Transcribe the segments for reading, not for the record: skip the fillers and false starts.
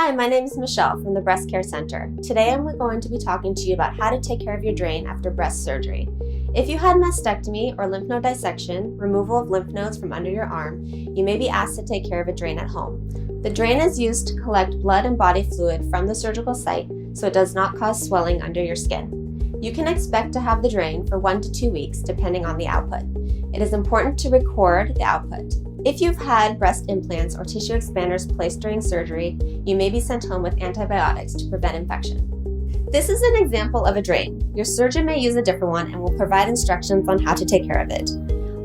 Hi, my name is Michelle from the Breast Care Center. Today I'm going to be talking to you about how to take care of your drain after breast surgery. If you had mastectomy or lymph node dissection, removal of lymph nodes from under your arm, you may be asked to take care of a drain at home. The drain is used to collect blood and body fluid from the surgical site so it does not cause swelling under your skin. You can expect to have the drain for 1 to 2 weeks depending on the output. It is important to record the output. If you've had breast implants or tissue expanders placed during surgery, you may be sent home with antibiotics to prevent infection. This is an example of a drain. Your surgeon may use a different one and will provide instructions on how to take care of it.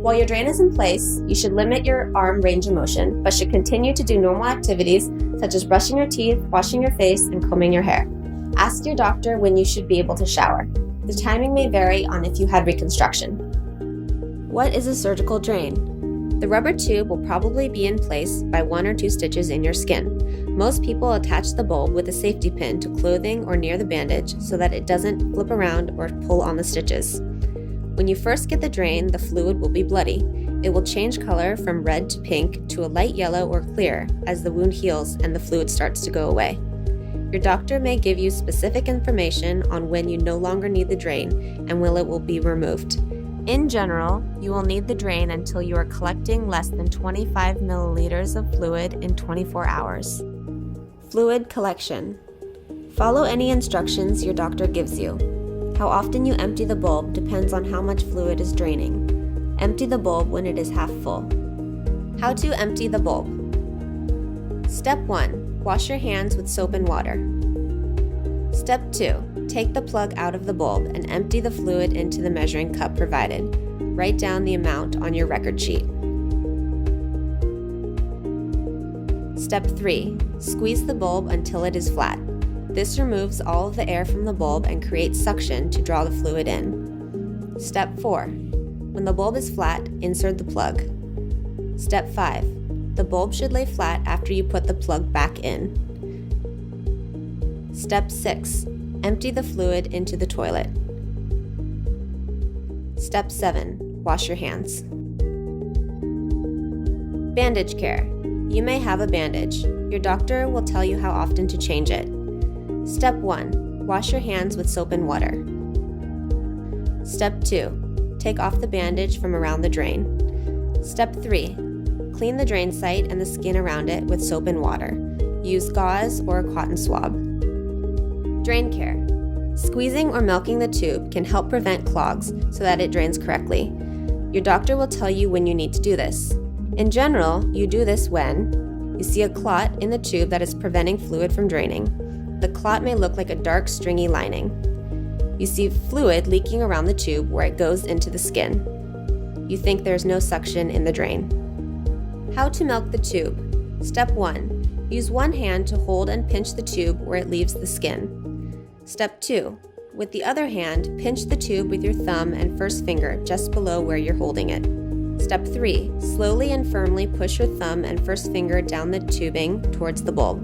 While your drain is in place, you should limit your arm range of motion, but should continue to do normal activities such as brushing your teeth, washing your face, and combing your hair. Ask your doctor when you should be able to shower. The timing may vary on if you had reconstruction. What is a surgical drain? The rubber tube will probably be in place by 1 or 2 stitches in your skin. Most people attach the bulb with a safety pin to clothing or near the bandage so that it doesn't flip around or pull on the stitches. When you first get the drain, the fluid will be bloody. It will change color from red to pink to a light yellow or clear as the wound heals and the fluid starts to go away. Your doctor may give you specific information on when you no longer need the drain and when it will be removed. In general, you will need the drain until you are collecting less than 25 milliliters of fluid in 24 hours. Fluid collection. Follow any instructions your doctor gives you. How often you empty the bulb depends on how much fluid is draining. Empty the bulb when it is half full. How to empty the bulb. Step 1. Wash your hands with soap and water. Step 2. Take the plug out of the bulb and empty the fluid into the measuring cup provided. Write down the amount on your record sheet. Step 3. Squeeze the bulb until it is flat. This removes all of the air from the bulb and creates suction to draw the fluid in. Step 4. When the bulb is flat, insert the plug. Step 5. The bulb should lay flat after you put the plug back in. Step 6. Empty the fluid into the toilet. Step 7. Wash your hands. Bandage care. You may have a bandage. Your doctor will tell you how often to change it. Step 1. Wash your hands with soap and water. Step 2. Take off the bandage from around the drain. Step 3. Clean the drain site and the skin around it with soap and water. Use gauze or a cotton swab. Drain care. Squeezing or milking the tube can help prevent clogs so that it drains correctly. Your doctor will tell you when you need to do this. In general, you do this when you see a clot in the tube that is preventing fluid from draining. The clot may look like a dark, stringy lining. You see fluid leaking around the tube where it goes into the skin. You think there's no suction in the drain. How to milk the tube. Step 1. Use one hand to hold and pinch the tube where it leaves the skin. Step 2. With the other hand, pinch the tube with your thumb and first finger just below where you're holding it. Step 3. Slowly and firmly push your thumb and first finger down the tubing towards the bulb.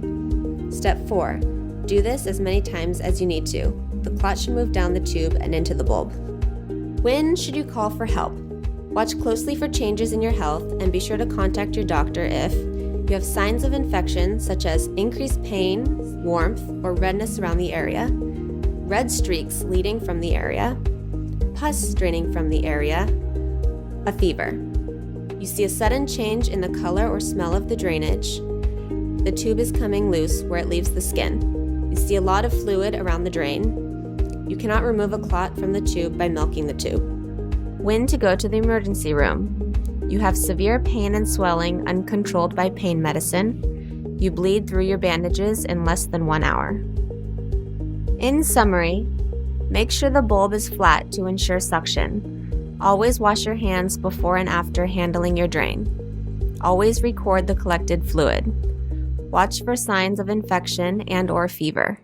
Step 4. Do this as many times as you need to. The clot should move down the tube and into the bulb. When should you call for help? Watch closely for changes in your health and be sure to contact your doctor if you have signs of infection such as increased pain, warmth, or redness around the area, red streaks leading from the area, pus draining from the area, a fever. You see a sudden change in the color or smell of the drainage. The tube is coming loose where it leaves the skin. You see a lot of fluid around the drain. You cannot remove a clot from the tube by milking the tube. When to go to the emergency room. You have severe pain and swelling uncontrolled by pain medicine. You bleed through your bandages in less than 1 hour. In summary, make sure the bulb is flat to ensure suction. Always wash your hands before and after handling your drain. Always record the collected fluid. Watch for signs of infection and/or fever.